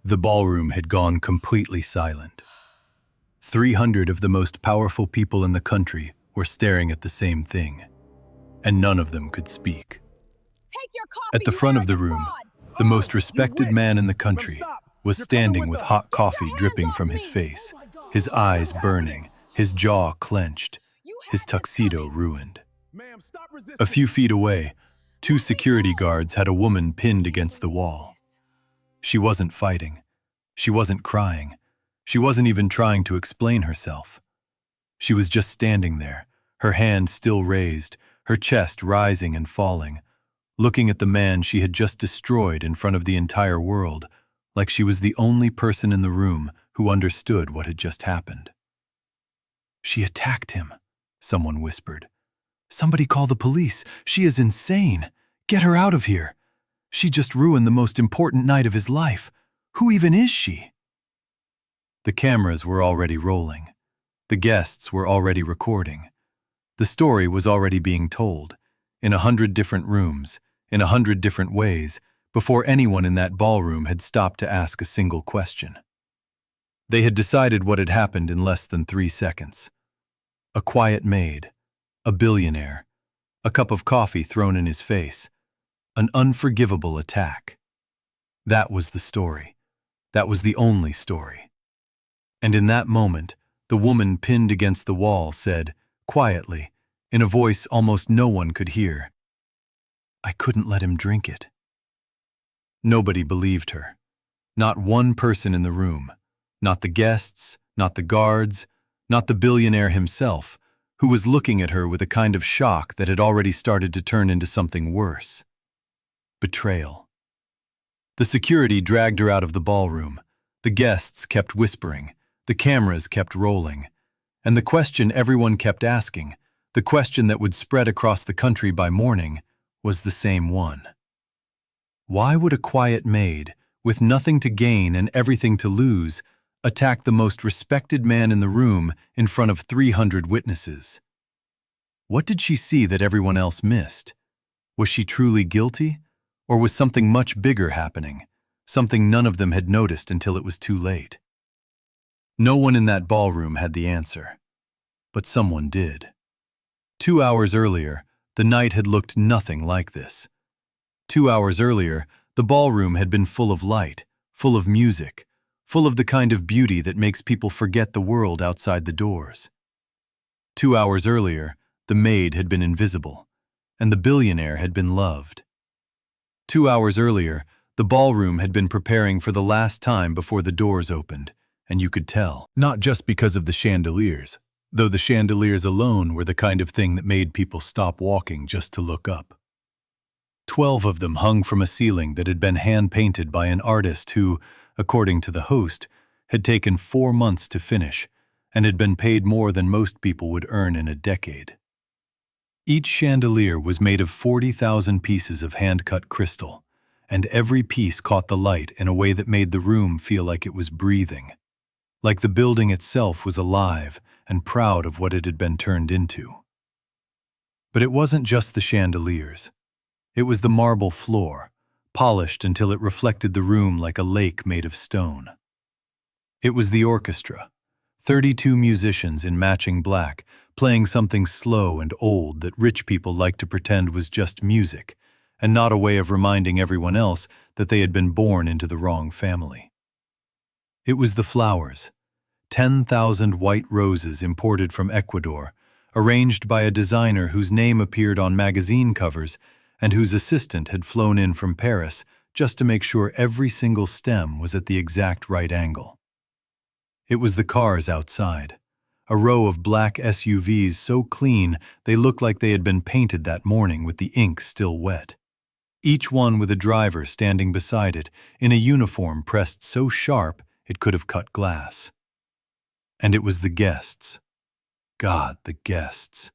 The ballroom had gone completely silent. 300 of the most powerful people in the country were staring at the same thing, and none of them could speak. Take your coffee, At the you front of the arrogant room, fraud! the most respected man in the country was standing with hot Get your coffee hands dripping off from his me! face, his eyes burning, his jaw clenched, You his had this tuxedo coming. ruined. Ma'am, stop resisting. A few feet away, two security guards had a woman pinned against the wall. She wasn't fighting. She wasn't crying. She wasn't even trying to explain herself. She was just standing there, her hand still raised, her chest rising and falling, looking at the man she had just destroyed in front of the entire world, like she was the only person in the room who understood what had just happened. "She attacked him," someone whispered. "Somebody call the police. She is insane. Get her out of here. She just ruined the most important night of his life. Who even is she?" The cameras were already rolling. The guests were already recording. The story was already being told, in 100 different rooms, in 100 different ways, before anyone in that ballroom had stopped to ask a single question. They had decided what had happened in less than 3 seconds. A quiet maid, a billionaire, a cup of coffee thrown in his face, an unforgivable attack. That was the story. That was the only story. And in that moment, the woman pinned against the wall said, quietly, in a voice almost no one could hear, "I couldn't let him drink it." Nobody believed her. Not one person in the room. Not the guests, not the guards, not the billionaire himself, who was looking at her with a kind of shock that had already started to turn into something worse. Betrayal. The security dragged her out of the ballroom. The guests kept whispering. The cameras kept rolling. And the question everyone kept asking, the question that would spread across the country by morning, was the same one. Why would a quiet maid, with nothing to gain and everything to lose, attack the most respected man in the room in front of 300 witnesses? What did she see that everyone else missed? Was she truly guilty? Or was something much bigger happening, something none of them had noticed until it was too late? No one in that ballroom had the answer. But someone did. 2 hours earlier, the night had looked nothing like this. 2 hours earlier, the ballroom had been full of light, full of music, full of the kind of beauty that makes people forget the world outside the doors. 2 hours earlier, the maid had been invisible, and the billionaire had been loved. 2 hours earlier, the ballroom had been preparing for the last time before the doors opened, and you could tell. Not just because of the chandeliers, though the chandeliers alone were the kind of thing that made people stop walking just to look up. 12 of them hung from a ceiling that had been hand-painted by an artist who, according to the host, had taken 4 months to finish and had been paid more than most people would earn in a decade. Each chandelier was made of 40,000 pieces of hand-cut crystal, and every piece caught the light in a way that made the room feel like it was breathing, like the building itself was alive and proud of what it had been turned into. But it wasn't just the chandeliers. It was the marble floor, polished until it reflected the room like a lake made of stone. It was the orchestra, 32 musicians in matching black, playing something slow and old that rich people like to pretend was just music, and not a way of reminding everyone else that they had been born into the wrong family. It was the flowers, 10,000 white roses imported from Ecuador, arranged by a designer whose name appeared on magazine covers and whose assistant had flown in from Paris just to make sure every single stem was at the exact right angle. It was the cars outside, a row of black SUVs so clean they looked like they had been painted that morning with the ink still wet. Each one with a driver standing beside it in a uniform pressed so sharp it could have cut glass. And it was the guests. God, the guests.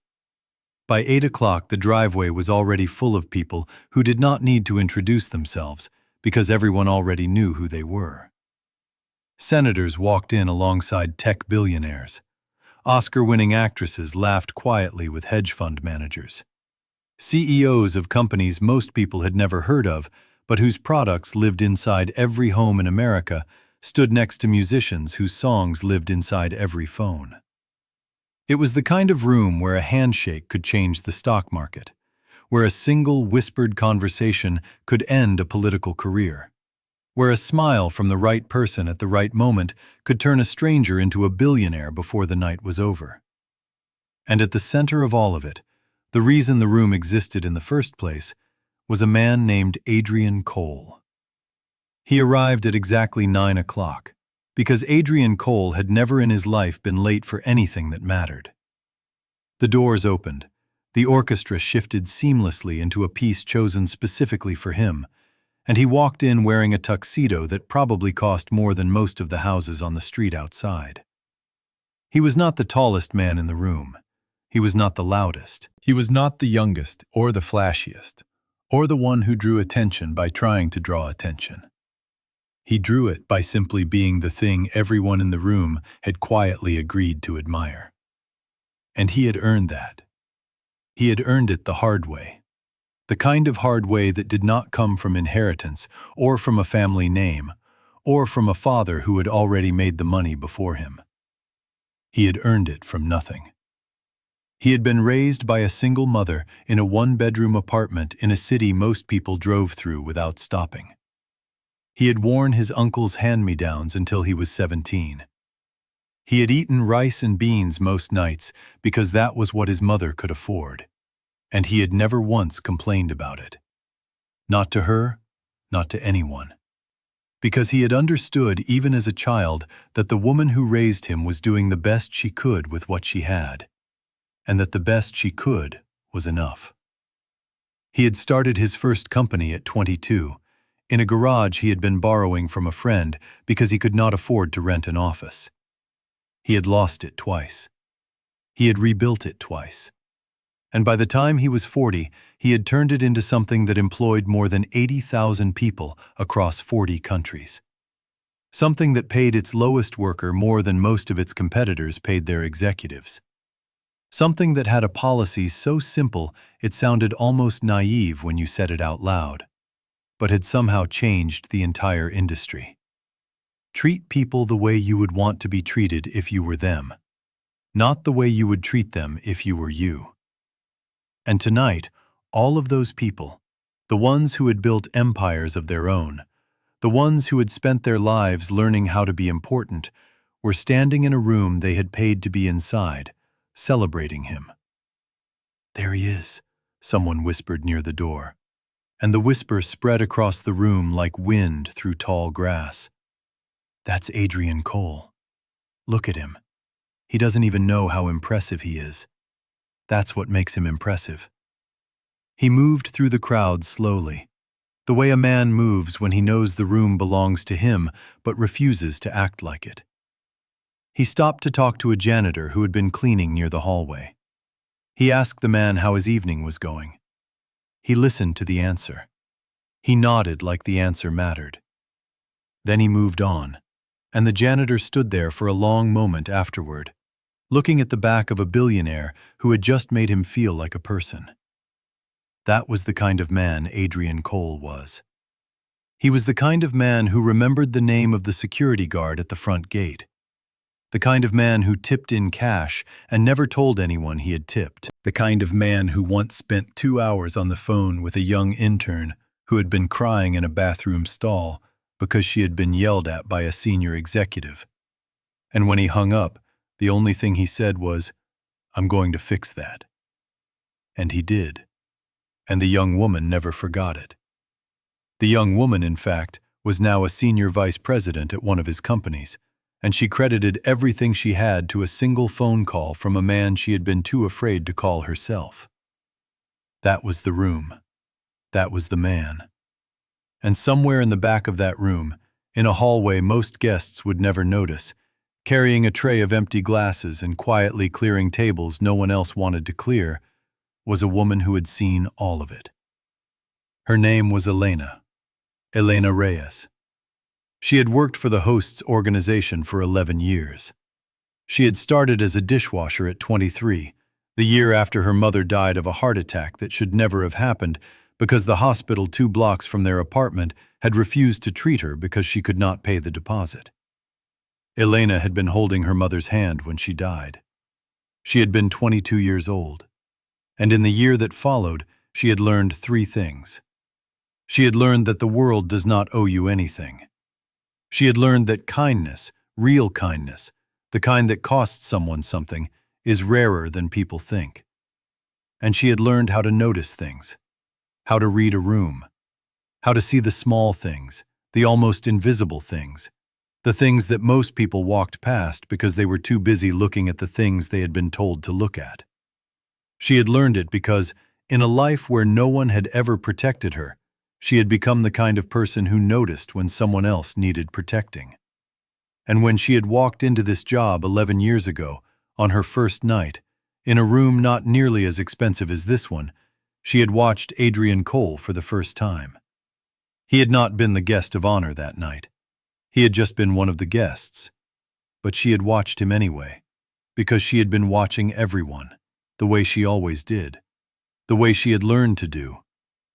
By 8 o'clock, the driveway was already full of people who did not need to introduce themselves because everyone already knew who they were. Senators walked in alongside tech billionaires. Oscar-winning actresses laughed quietly with hedge fund managers. CEOs of companies most people had never heard of, but whose products lived inside every home in America, stood next to musicians whose songs lived inside every phone. It was the kind of room where a handshake could change the stock market, where a single whispered conversation could end a political career, where a smile from the right person at the right moment could turn a stranger into a billionaire before the night was over. And at the center of all of it, the reason the room existed in the first place, was a man named Adrian Cole. He arrived at exactly 9 o'clock, because Adrian Cole had never in his life been late for anything that mattered. The doors opened. The orchestra shifted seamlessly into a piece chosen specifically for him, and he walked in wearing a tuxedo that probably cost more than most of the houses on the street outside. He was not the tallest man in the room. He was not the loudest. He was not the youngest or the flashiest, or the one who drew attention by trying to draw attention. He drew it by simply being the thing everyone in the room had quietly agreed to admire. And he had earned that. He had earned it the hard way. The kind of hard way that did not come from inheritance, or from a family name, or from a father who had already made the money before him. He had earned it from nothing. He had been raised by a single mother in a one-bedroom apartment in a city most people drove through without stopping. He had worn his uncle's hand-me-downs until he was 17. He had eaten rice and beans most nights because that was what his mother could afford, and he had never once complained about it. Not to her, not to anyone. Because he had understood even as a child that the woman who raised him was doing the best she could with what she had, and that the best she could was enough. He had started his first company at 22, in a garage he had been borrowing from a friend because he could not afford to rent an office. He had lost it twice. He had rebuilt it twice. And by the time he was 40, he had turned it into something that employed more than 80,000 people across 40 countries. Something that paid its lowest worker more than most of its competitors paid their executives. Something that had a policy so simple it sounded almost naive when you said it out loud, but had somehow changed the entire industry. Treat people the way you would want to be treated if you were them, not the way you would treat them if you were you. And tonight, all of those people, the ones who had built empires of their own, the ones who had spent their lives learning how to be important, were standing in a room they had paid to be inside, celebrating him. "There he is," someone whispered near the door, and the whisper spread across the room like wind through tall grass. "That's Adrian Cole. Look at him. He doesn't even know how impressive he is. That's what makes him impressive." He moved through the crowd slowly, the way a man moves when he knows the room belongs to him but refuses to act like it. He stopped to talk to a janitor who had been cleaning near the hallway. He asked the man how his evening was going. He listened to the answer. He nodded like the answer mattered. Then he moved on, and the janitor stood there for a long moment afterward, looking at the back of a billionaire who had just made him feel like a person. That was the kind of man Adrian Cole was. He was the kind of man who remembered the name of the security guard at the front gate. The kind of man who tipped in cash and never told anyone he had tipped. The kind of man who once spent 2 hours on the phone with a young intern who had been crying in a bathroom stall because she had been yelled at by a senior executive. And when he hung up, the only thing he said was, "I'm going to fix that." And he did. And the young woman never forgot it. The young woman, in fact, was now a senior vice president at one of his companies, and she credited everything she had to a single phone call from a man she had been too afraid to call herself. That was the room. That was the man. And somewhere in the back of that room, in a hallway most guests would never notice, carrying a tray of empty glasses and quietly clearing tables no one else wanted to clear, was a woman who had seen all of it. Her name was Elena Reyes. She had worked for the host's organization for 11 years. She had started as a dishwasher at 23, the year after her mother died of a heart attack that should never have happened because the hospital 2 blocks from their apartment had refused to treat her because she could not pay the deposit. Elena had been holding her mother's hand when she died. She had been 22 years old, and in the year that followed, she had learned 3 things. She had learned that the world does not owe you anything. She had learned that kindness, real kindness, the kind that costs someone something, is rarer than people think. And she had learned how to notice things, how to read a room, how to see the small things, the almost invisible things, the things that most people walked past because they were too busy looking at the things they had been told to look at. She had learned it because, in a life where no one had ever protected her, she had become the kind of person who noticed when someone else needed protecting. And when she had walked into this job 11 years ago, on her first night, in a room not nearly as expensive as this one, she had watched Adrian Cole for the first time. He had not been the guest of honor that night. He had just been one of the guests. But she had watched him anyway, because she had been watching everyone, the way she always did, the way she had learned to do,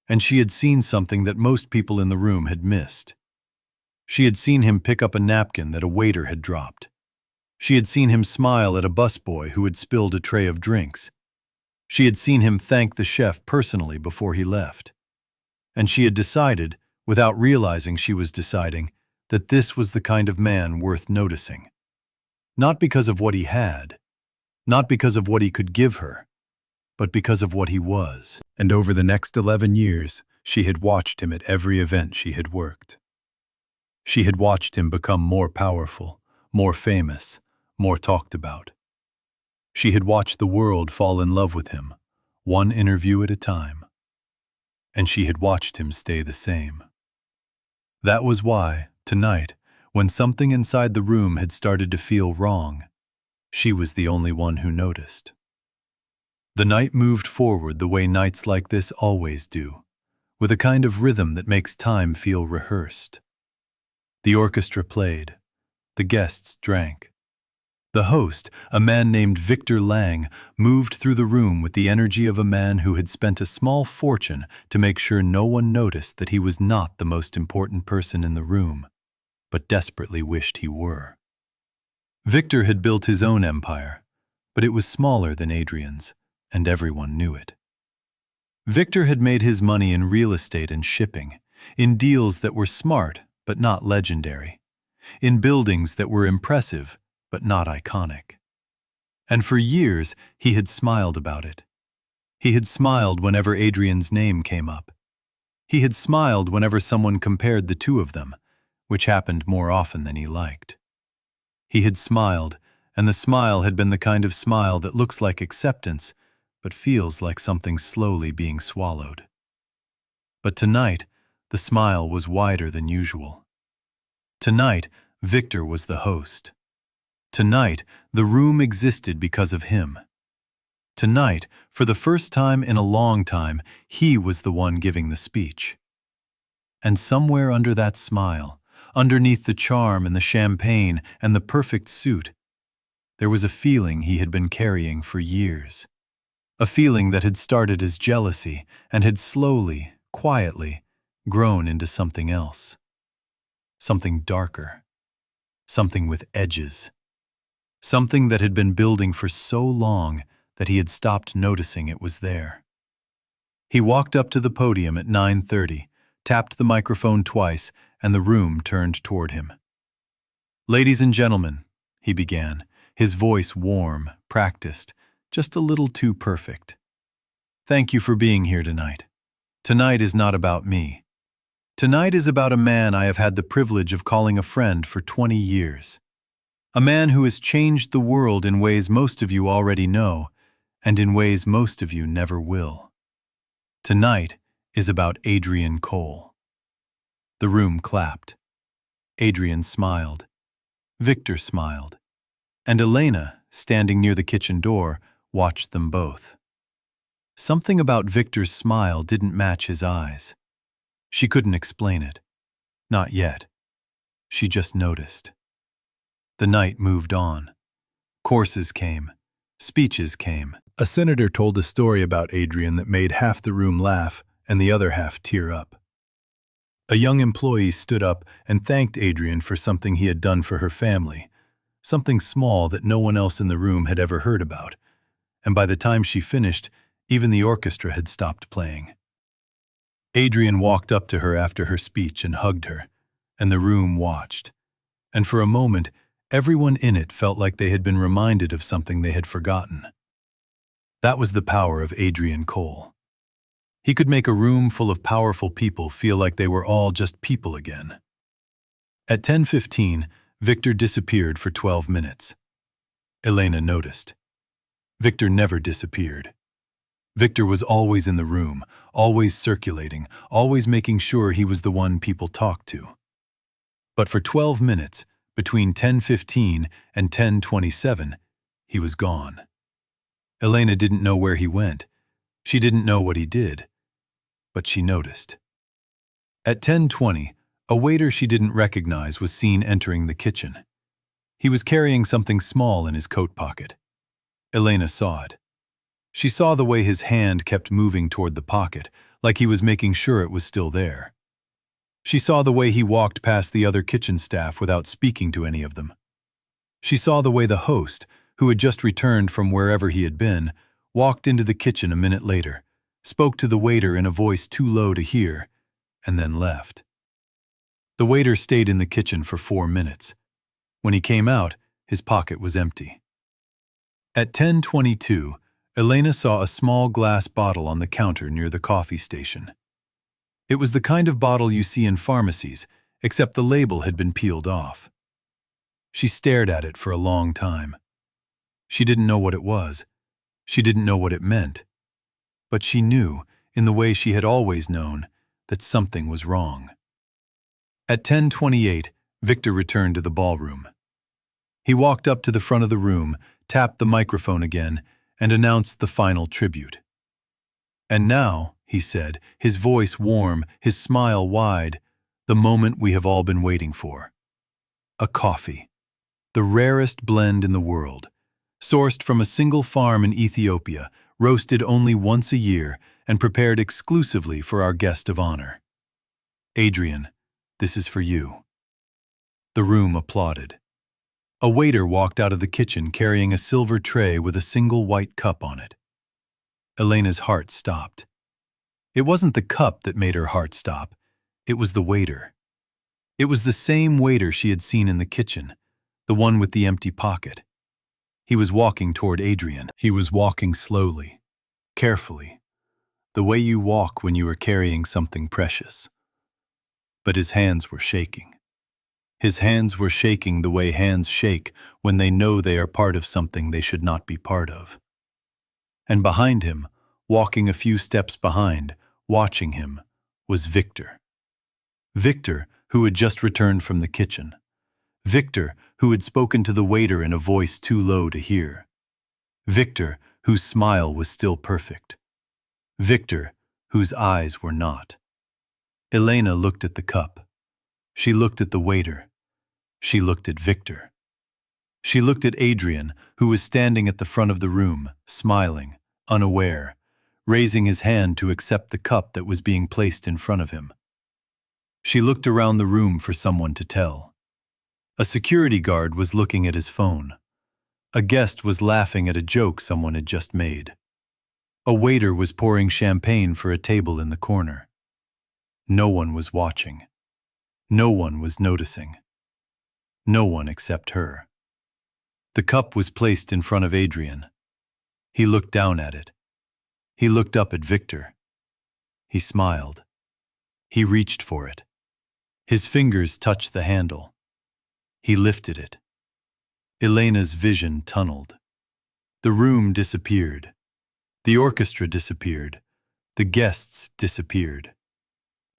and she had seen something that most people in the room had missed. She had seen him pick up a napkin that a waiter had dropped. She had seen him smile at a busboy who had spilled a tray of drinks. She had seen him thank the chef personally before he left. And she had decided, without realizing she was deciding, that this was the kind of man worth noticing. Not because of what he had, not because of what he could give her, but because of what he was. And over the next 11 years, she had watched him at every event she had worked. She had watched him become more powerful, more famous, more talked about. She had watched the world fall in love with him, one interview at a time. And she had watched him stay the same. That was why, tonight, when something inside the room had started to feel wrong, she was the only one who noticed. The night moved forward the way nights like this always do, with a kind of rhythm that makes time feel rehearsed. The orchestra played. The guests drank. The host, a man named Victor Lang, moved through the room with the energy of a man who had spent a small fortune to make sure no one noticed that he was not the most important person in the room, but desperately wished he were. Victor had built his own empire, but it was smaller than Adrian's, and everyone knew it. Victor had made his money in real estate and shipping, in deals that were smart but not legendary, in buildings that were impressive but not iconic. And for years he had smiled about it. He had smiled whenever Adrian's name came up. He had smiled whenever someone compared the two of them, which happened more often than he liked. He had smiled, and the smile had been the kind of smile that looks like acceptance, but feels like something slowly being swallowed. But tonight, the smile was wider than usual. Tonight, Victor was the host. Tonight, the room existed because of him. Tonight, for the first time in a long time, he was the one giving the speech. And somewhere under that smile, underneath the charm and the champagne and the perfect suit, there was a feeling he had been carrying for years. A feeling that had started as jealousy and had slowly, quietly, grown into something else. Something darker. Something with edges. Something that had been building for so long that he had stopped noticing it was there. He walked up to the podium at 9:30, tapped the microphone twice, and the room turned toward him. "Ladies and gentlemen," he began, his voice warm, practiced, just a little too perfect. "Thank you for being here tonight. Tonight is not about me. Tonight is about a man I have had the privilege of calling a friend for 20 years. A man who has changed the world in ways most of you already know, and in ways most of you never will. Tonight is about Adrian Cole." The room clapped. Adrian smiled. Victor smiled. And Elena, standing near the kitchen door, watched them both. Something about Victor's smile didn't match his eyes. She couldn't explain it. Not yet. She just noticed. The night moved on. Courses came. Speeches came. A senator told a story about Adrian that made half the room laugh and the other half tear up. A young employee stood up and thanked Adrian for something he had done for her family, something small that no one else in the room had ever heard about, and by the time she finished, even the orchestra had stopped playing. Adrian walked up to her after her speech and hugged her, and the room watched. And for a moment, everyone in it felt like they had been reminded of something they had forgotten. That was the power of Adrian Cole. He could make a room full of powerful people feel like they were all just people again. At 10:15, Victor disappeared for 12 minutes. Elena noticed. Victor never disappeared. Victor was always in the room, always circulating, always making sure he was the one people talked to. But for 12 minutes, between 10:15 and 10:27, he was gone. Elena didn't know where he went. She didn't know what he did. But she noticed. At 10:20, a waiter she didn't recognize was seen entering the kitchen. He was carrying something small in his coat pocket. Elena saw it. She saw the way his hand kept moving toward the pocket, like he was making sure it was still there. She saw the way he walked past the other kitchen staff without speaking to any of them. She saw the way the host, who had just returned from wherever he had been, walked into the kitchen a minute later, spoke to the waiter in a voice too low to hear, and then left. The waiter stayed in the kitchen for 4 minutes. When he came out, his pocket was empty. At 10:22, Elena saw a small glass bottle on the counter near the coffee station. It was the kind of bottle you see in pharmacies, except the label had been peeled off. She stared at it for a long time. She didn't know what it was. She didn't know what it meant. But she knew, in the way she had always known, that something was wrong. At 10:28, Victor returned to the ballroom. He walked up to the front of the room, tapped the microphone again, and announced the final tribute. "And now," he said, his voice warm, his smile wide, "the moment we have all been waiting for. A coffee. The rarest blend in the world. Sourced from a single farm in Ethiopia, roasted only once a year, and prepared exclusively for our guest of honor. Adrian, this is for you." The room applauded. A waiter walked out of the kitchen carrying a silver tray with a single white cup on it. Elena's heart stopped. It wasn't the cup that made her heart stop. It was the waiter. It was the same waiter she had seen in the kitchen, the one with the empty pocket. He was walking toward Adrian. He was walking slowly, carefully, the way you walk when you are carrying something precious. But his hands were shaking. His hands were shaking the way hands shake when they know they are part of something they should not be part of. And behind him, walking a few steps behind, watching him, was Victor. Victor, who had just returned from the kitchen. Victor, who had spoken to the waiter in a voice too low to hear. Victor, whose smile was still perfect. Victor, whose eyes were not. Elena looked at the cup. She looked at the waiter. She looked at Victor. She looked at Adrian, who was standing at the front of the room, smiling, unaware, raising his hand to accept the cup that was being placed in front of him. She looked around the room for someone to tell. A security guard was looking at his phone. A guest was laughing at a joke someone had just made. A waiter was pouring champagne for a table in the corner. No one was watching. No one was noticing. No one except her. The cup was placed in front of Adrian. He looked down at it. He looked up at Victor. He smiled. He reached for it. His fingers touched the handle. He lifted it. Elena's vision tunneled. The room disappeared. The orchestra disappeared. The guests disappeared.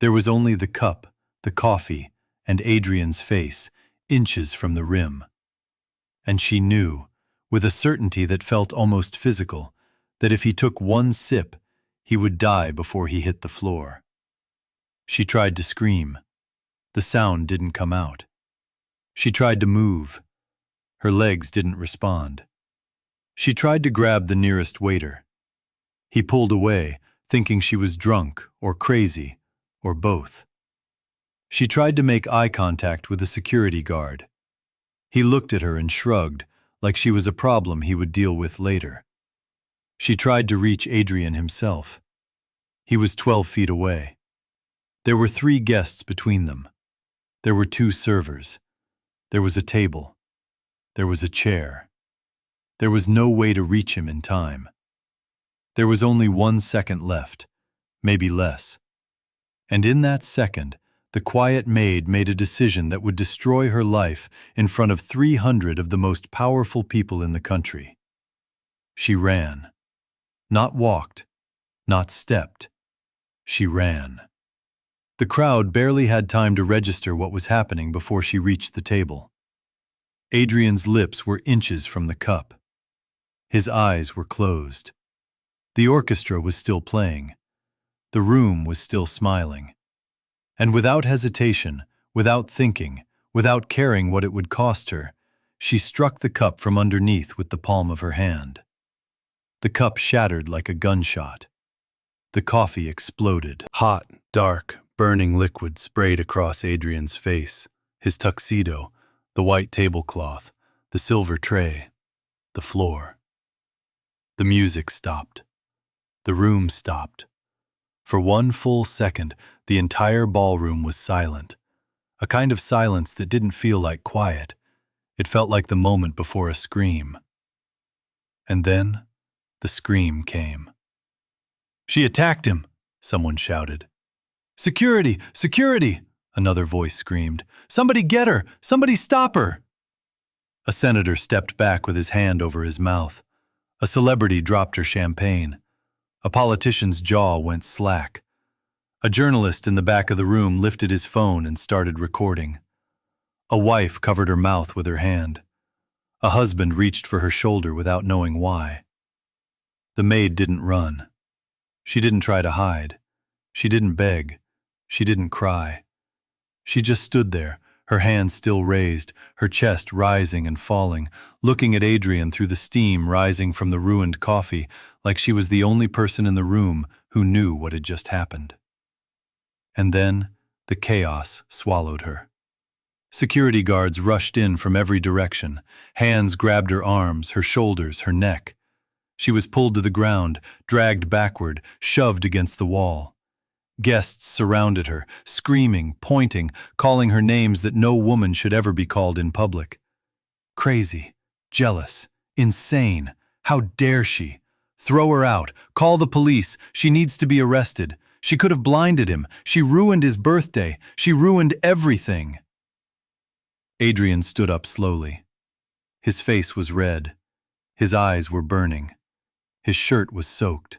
There was only the cup, the coffee, and Adrian's face, inches from the rim. And she knew, with a certainty that felt almost physical, that if he took one sip, he would die before he hit the floor. She tried to scream. The sound didn't come out. She tried to move. Her legs didn't respond. She tried to grab the nearest waiter. He pulled away, thinking she was drunk or crazy or both. She tried to make eye contact with the security guard. He looked at her and shrugged, like she was a problem he would deal with later. She tried to reach Adrian himself. He was 12 feet away. There were 3 guests between them. There were 2 servers. There was a table. There was a chair. There was no way to reach him in time. There was only 1 second left, maybe less. And in that second, the quiet maid made a decision that would destroy her life in front of 300 of the most powerful people in the country. She ran. Not walked. Not stepped. She ran. The crowd barely had time to register what was happening before she reached the table. Adrian's lips were inches from the cup. His eyes were closed. The orchestra was still playing. The room was still smiling. And without hesitation, without thinking, without caring what it would cost her, she struck the cup from underneath with the palm of her hand. The cup shattered like a gunshot. The coffee exploded. Hot, dark, burning liquid sprayed across Adrian's face, his tuxedo, the white tablecloth, the silver tray, the floor. The music stopped. The room stopped. For 1 full second, the entire ballroom was silent. A kind of silence that didn't feel like quiet. It felt like the moment before a scream. And then, the scream came. "She attacked him!" someone shouted. "Security! Security!" another voice screamed. "Somebody get her! Somebody stop her!" A senator stepped back with his hand over his mouth. A celebrity dropped her champagne. A politician's jaw went slack. A journalist in the back of the room lifted his phone and started recording. A wife covered her mouth with her hand. A husband reached for her shoulder without knowing why. The maid didn't run. She didn't try to hide. She didn't beg. She didn't cry. She just stood there, her hands still raised, her chest rising and falling, looking at Adrian through the steam rising from the ruined coffee, like she was the only person in the room who knew what had just happened. And then, the chaos swallowed her. Security guards rushed in from every direction. Hands grabbed her arms, her shoulders, her neck. She was pulled to the ground, dragged backward, shoved against the wall. Guests surrounded her, screaming, pointing, calling her names that no woman should ever be called in public. Crazy, jealous, insane. How dare she? Throw her out. Call the police. She needs to be arrested. She could have blinded him. She ruined his birthday. She ruined everything. Adrian stood up slowly. His face was red. His eyes were burning. His shirt was soaked.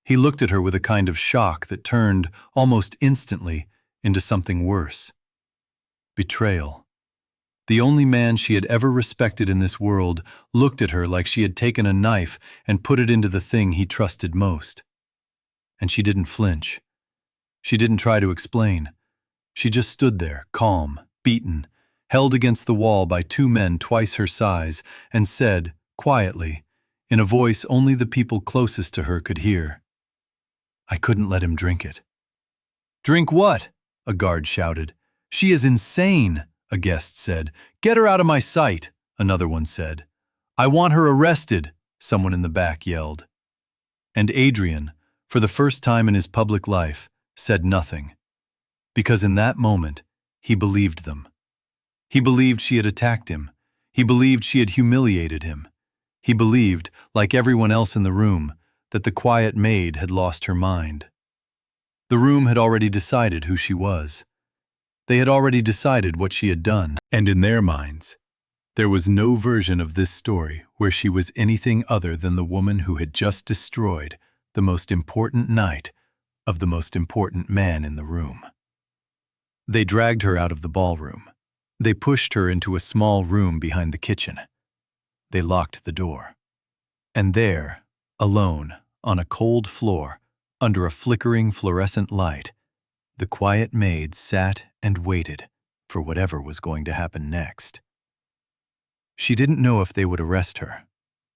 He looked at her with a kind of shock that turned, almost instantly, into something worse. Betrayal. The only man she had ever respected in this world looked at her like she had taken a knife and put it into the thing he trusted most. And she didn't flinch. She didn't try to explain. She just stood there, calm, beaten, held against the wall by 2 men twice her size, and said, quietly, in a voice only the people closest to her could hear, "I couldn't let him drink it." "Drink what?" a guard shouted. "She is insane," a guest said. "Get her out of my sight," another one said. "I want her arrested," someone in the back yelled. And Adrian, for the first time in his public life, said nothing. Because in that moment, he believed them. He believed she had attacked him. He believed she had humiliated him. He believed, like everyone else in the room, that the quiet maid had lost her mind. The room had already decided who she was. They had already decided what she had done, and in their minds, there was no version of this story where she was anything other than the woman who had just destroyed the most important night of the most important man in the room. They dragged her out of the ballroom. They pushed her into a small room behind the kitchen. They locked the door. And there, alone, on a cold floor, under a flickering fluorescent light, the quiet maid sat and waited for whatever was going to happen next. She didn't know if they would arrest her.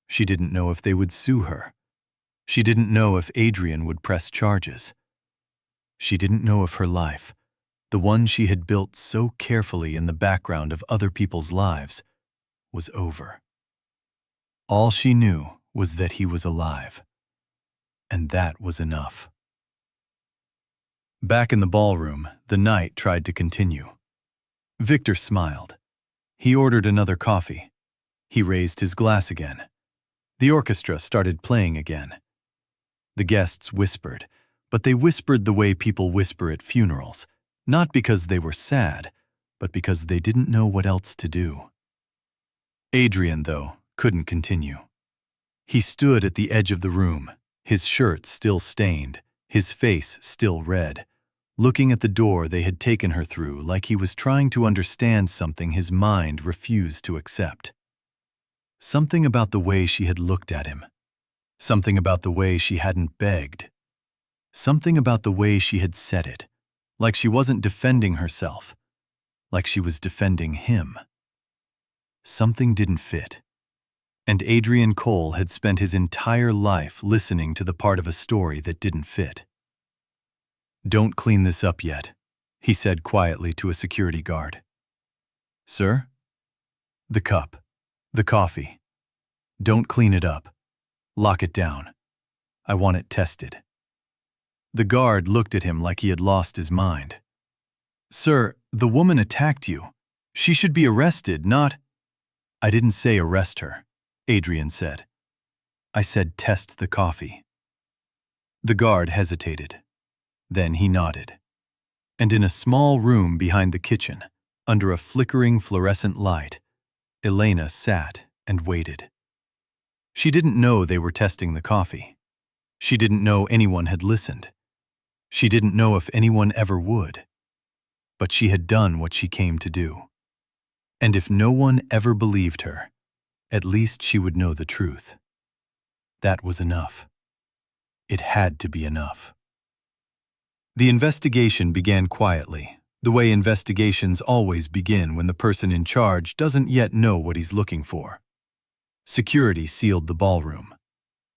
She didn't know if they would sue her. She didn't know if Adrian would press charges. She didn't know if her life, the one she had built so carefully in the background of other people's lives, was over. All she knew was that he was alive, and that was enough. Back in the ballroom, the night tried to continue. Victor smiled. He ordered another coffee. He raised his glass again. The orchestra started playing again. The guests whispered, but they whispered the way people whisper at funerals, not because they were sad, but because they didn't know what else to do. Adrian, though, couldn't continue. He stood at the edge of the room, his shirt still stained, his face still red, looking at the door they had taken her through like he was trying to understand something his mind refused to accept. Something about the way she had looked at him. Something about the way she hadn't begged. Something about the way she had said it, like she wasn't defending herself, like she was defending him. Something didn't fit. And Adrian Cole had spent his entire life listening to the part of a story that didn't fit. "Don't clean this up yet," he said quietly to a security guard. "Sir?" "The cup. The coffee. Don't clean it up. Lock it down. I want it tested." The guard looked at him like he had lost his mind. "Sir, the woman attacked you. She should be arrested, not—" "I didn't say arrest her," Adrian said. "I said test the coffee." The guard hesitated. Then he nodded. And in a small room behind the kitchen, under a flickering fluorescent light, Elena sat and waited. She didn't know they were testing the coffee. She didn't know anyone had listened. She didn't know if anyone ever would. But she had done what she came to do. And if no one ever believed her, at least she would know the truth. That was enough. It had to be enough. The investigation began quietly, the way investigations always begin when the person in charge doesn't yet know what he's looking for. Security sealed the ballroom.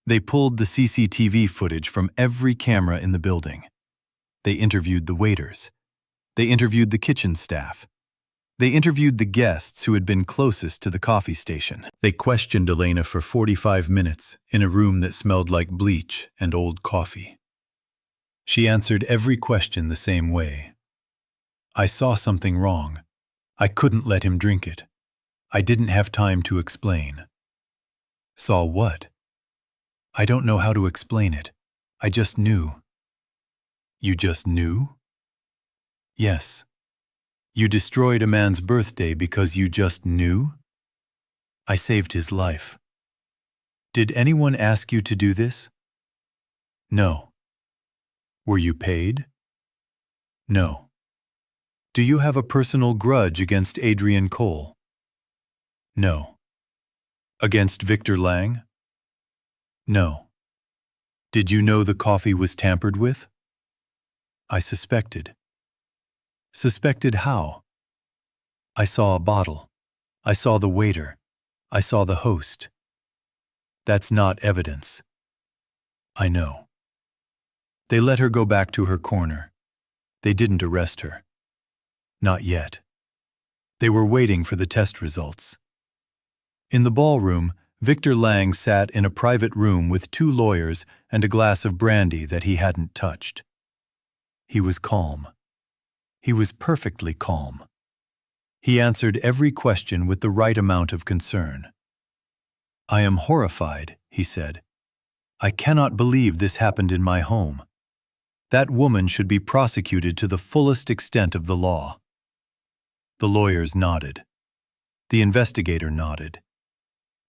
They pulled the CCTV footage from every camera in the building. They interviewed the waiters. They interviewed the kitchen staff. They interviewed the guests who had been closest to the coffee station. They questioned Elena for 45 minutes in a room that smelled like bleach and old coffee. She answered every question the same way. "I saw something wrong. I couldn't let him drink it. I didn't have time to explain." "Saw what?" "I don't know how to explain it. I just knew." "You just knew?" "Yes." "You destroyed a man's birthday because you just knew?" "I saved his life." "Did anyone ask you to do this?" "No." "Were you paid?" "No." "Do you have a personal grudge against Adrian Cole?" "No." "Against Victor Lang?" "No." "Did you know the coffee was tampered with?" "I suspected." "Suspected how?" "I saw a bottle. I saw the waiter. I saw the host." "That's not evidence." "I know." They let her go back to her corner. They didn't arrest her. Not yet. They were waiting for the test results. In the ballroom, Victor Lang sat in a private room with 2 lawyers and a glass of brandy that he hadn't touched. He was calm. He was perfectly calm. He answered every question with the right amount of concern. "I am horrified," he said. "I cannot believe this happened in my home. That woman should be prosecuted to the fullest extent of the law." The lawyers nodded. The investigator nodded.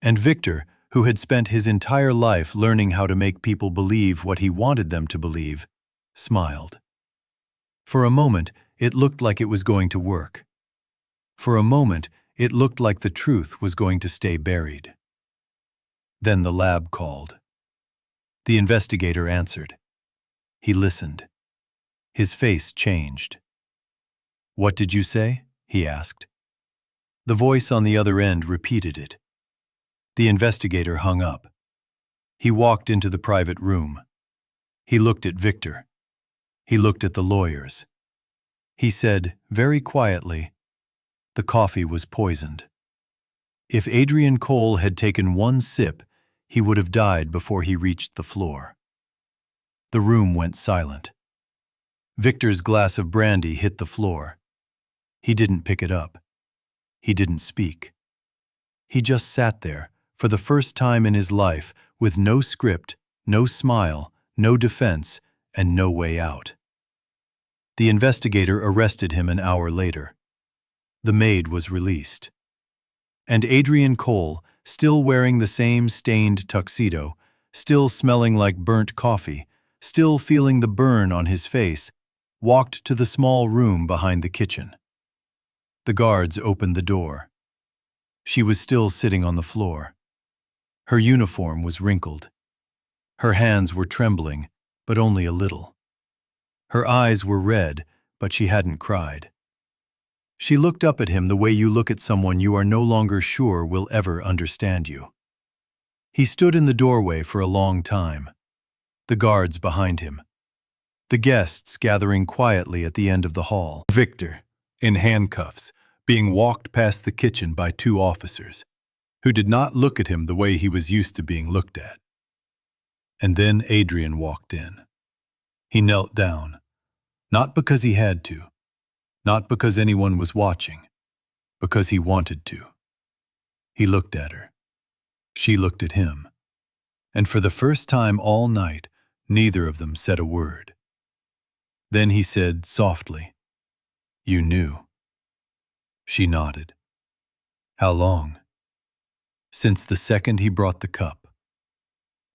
And Victor, who had spent his entire life learning how to make people believe what he wanted them to believe, smiled. For a moment, it looked like it was going to work. For a moment, it looked like the truth was going to stay buried. Then the lab called. The investigator answered. He listened. His face changed. "What did you say?" he asked. The voice on the other end repeated it. The investigator hung up. He walked into the private room. He looked at Victor. He looked at the lawyers. He said, very quietly, the coffee was poisoned. If Adrian Cole had taken one sip, he would have died before he reached the floor. The room went silent. Victor's glass of brandy hit the floor. He didn't pick it up. He didn't speak. He just sat there, for the first time in his life, with no script, no smile, no defense, and no way out. The investigator arrested him an hour later. The maid was released. And Adrian Cole, still wearing the same stained tuxedo, still smelling like burnt coffee, still feeling the burn on his face, walked to the small room behind the kitchen. The guards opened the door. She was still sitting on the floor. Her uniform was wrinkled. Her hands were trembling, but only a little. Her eyes were red, but she hadn't cried. She looked up at him the way you look at someone you are no longer sure will ever understand you. He stood in the doorway for a long time. The guards behind him. The guests gathering quietly at the end of the hall. Victor, in handcuffs, being walked past the kitchen by two officers, who did not look at him the way he was used to being looked at. And then Adrian walked in. He knelt down, not because he had to, not because anyone was watching, because he wanted to. He looked at her. She looked at him. And for the first time all night, neither of them said a word. Then he said softly, "You knew." She nodded. "How long?" "Since the second he brought the cup."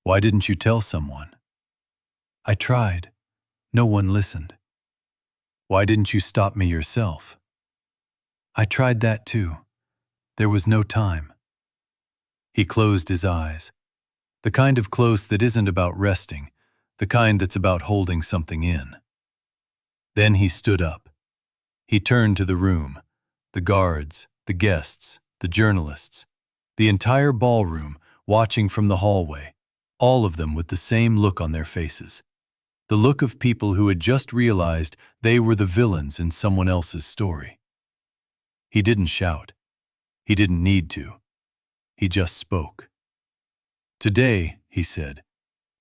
"Why didn't you tell someone?" "I tried. No one listened." "Why didn't you stop me yourself?" "I tried that too. There was no time." He closed his eyes. The kind of close that isn't about resting, the kind that's about holding something in. Then he stood up. He turned to the room, the guards, the guests, the journalists, the entire ballroom watching from the hallway, all of them with the same look on their faces. The look of people who had just realized they were the villains in someone else's story. He didn't shout. He didn't need to. He just spoke. "Today," he said,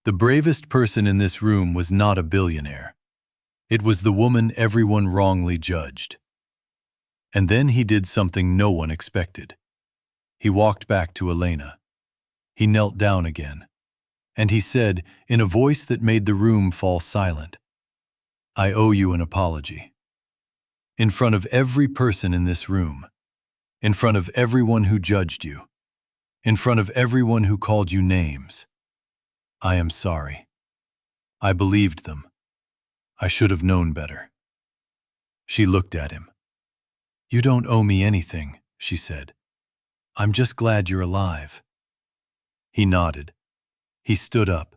"the bravest person in this room was not a billionaire. It was the woman everyone wrongly judged." And then he did something no one expected. He walked back to Elena. He knelt down again. And he said, in a voice that made the room fall silent, "I owe you an apology. In front of every person in this room, in front of everyone who judged you, in front of everyone who called you names, I am sorry. I believed them. I should have known better." She looked at him. "You don't owe me anything," she said. "I'm just glad you're alive." He nodded. He stood up.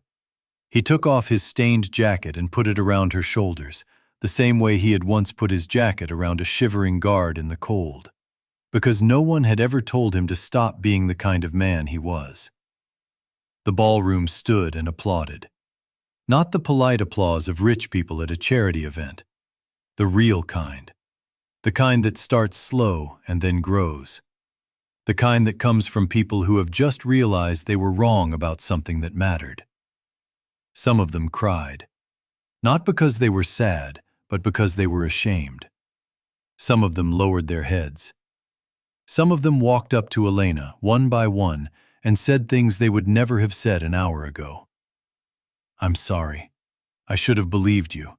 He took off his stained jacket and put it around her shoulders, the same way he had once put his jacket around a shivering guard in the cold, because no one had ever told him to stop being the kind of man he was. The ballroom stood and applauded. Not the polite applause of rich people at a charity event. The real kind. The kind that starts slow and then grows. The kind that comes from people who have just realized they were wrong about something that mattered. Some of them cried. Not because they were sad, but because they were ashamed. Some of them lowered their heads. Some of them walked up to Elena, one by one, and said things they would never have said an hour ago. "I'm sorry. I should have believed you.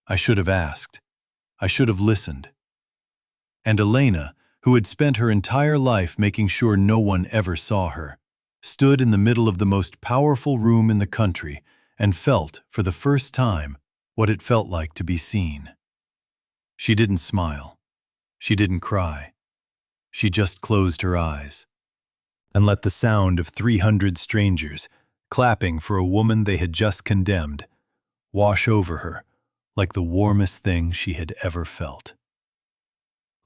I should have asked. I should have listened." And Elena, who had spent her entire life making sure no one ever saw her, stood in the middle of the most powerful room in the country and felt, for the first time, what it felt like to be seen. She didn't smile. She didn't cry. She just closed her eyes and let the sound of 300 strangers clapping for a woman they had just condemned wash over her like the warmest thing she had ever felt.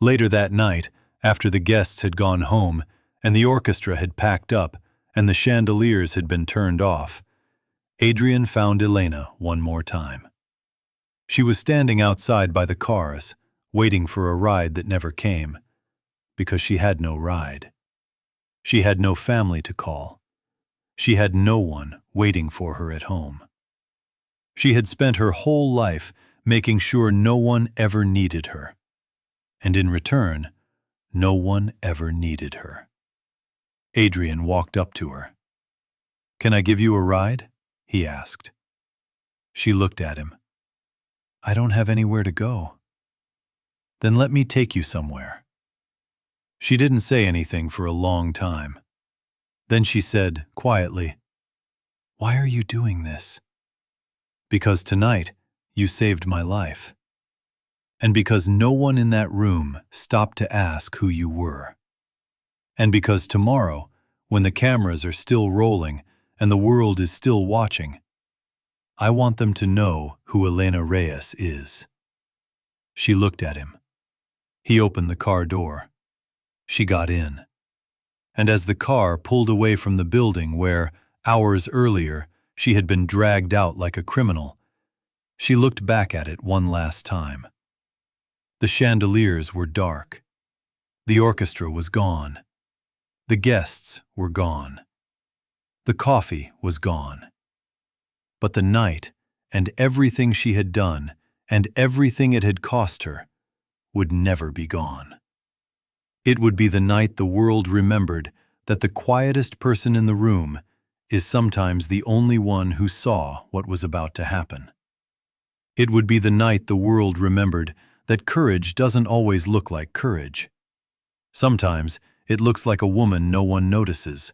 Later that night, after the guests had gone home and the orchestra had packed up and the chandeliers had been turned off, Adrian found Elena one more time. She was standing outside by the cars, waiting for a ride that never came, because she had no ride. She had no family to call. She had no one waiting for her at home. She had spent her whole life making sure no one ever needed her. And in return, no one ever needed her. Adrian walked up to her. "Can I give you a ride?" he asked. She looked at him. "I don't have anywhere to go." "Then let me take you somewhere." She didn't say anything for a long time. Then she said, quietly, "Why are you doing this?" "Because tonight you saved my life. And because no one in that room stopped to ask who you were. And because tomorrow, when the cameras are still rolling and the world is still watching, I want them to know who Elena Reyes is." She looked at him. He opened the car door. She got in. And as the car pulled away from the building where, hours earlier, she had been dragged out like a criminal, she looked back at it one last time. The chandeliers were dark. The orchestra was gone. The guests were gone. The coffee was gone. But the night, and everything she had done, and everything it had cost her, would never be gone. It would be the night the world remembered that the quietest person in the room is sometimes the only one who saw what was about to happen. It would be the night the world remembered that courage doesn't always look like courage. Sometimes it looks like a woman no one notices,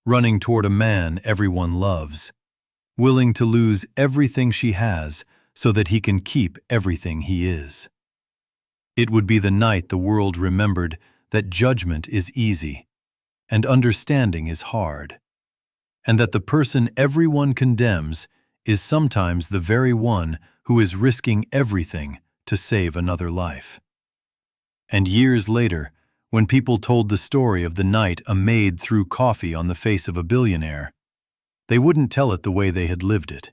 running toward a man everyone loves, willing to lose everything she has so that he can keep everything he is. It would be the night the world remembered that judgment is easy and understanding is hard, and that the person everyone condemns is sometimes the very one who is risking everything to save another life. And years later, when people told the story of the night a maid threw coffee on the face of a billionaire, they wouldn't tell it the way they had lived it.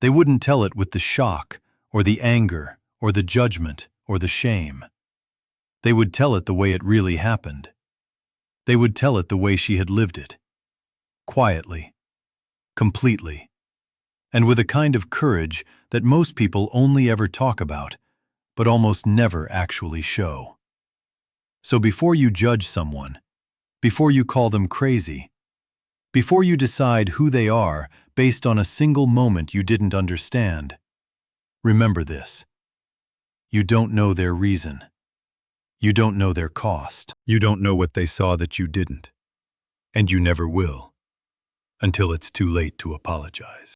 They wouldn't tell it with the shock, or the anger, or the judgment, or the shame. They would tell it the way it really happened. They would tell it the way she had lived it. Quietly, completely, and with a kind of courage that most people only ever talk about, but almost never actually show. So before you judge someone, before you call them crazy, before you decide who they are based on a single moment you didn't understand, remember this. You don't know their reason. You don't know their cost. You don't know what they saw that you didn't. And you never will, until it's too late to apologize.